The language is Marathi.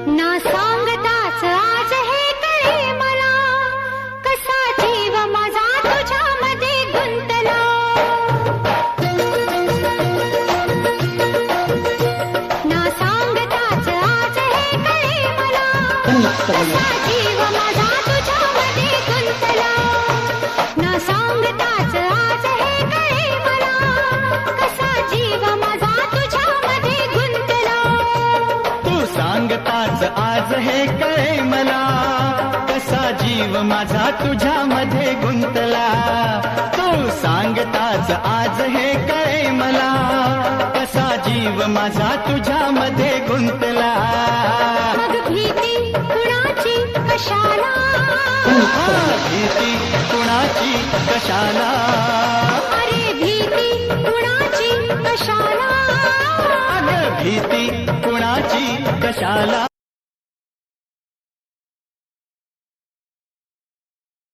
ना सांगताच आज हे कळे मला, कसा जीव माझा तुझ्यामध्ये गुंतला. ना सांगताच आज हे कळे मला, कसा जीव माझा तुझ्यामध्ये गुंतला. ना सांगताच आज हे कळे मला, कसा जीव माझा तुझ्यामध्ये गुंतला. तू सांगताच आज हे कळे मला, कसा जीव माझा तुझ्यामध्ये गुंतला. तू सांगताच आज हे कळे मला, कसा जीव माझा तुझ्यामध्ये गुंतला. मग भीती कुणाची कशाला, भीती कुणाची कशाला, अरे भीती कुणाची कशाला. अगं भीती कुणाची कशाला.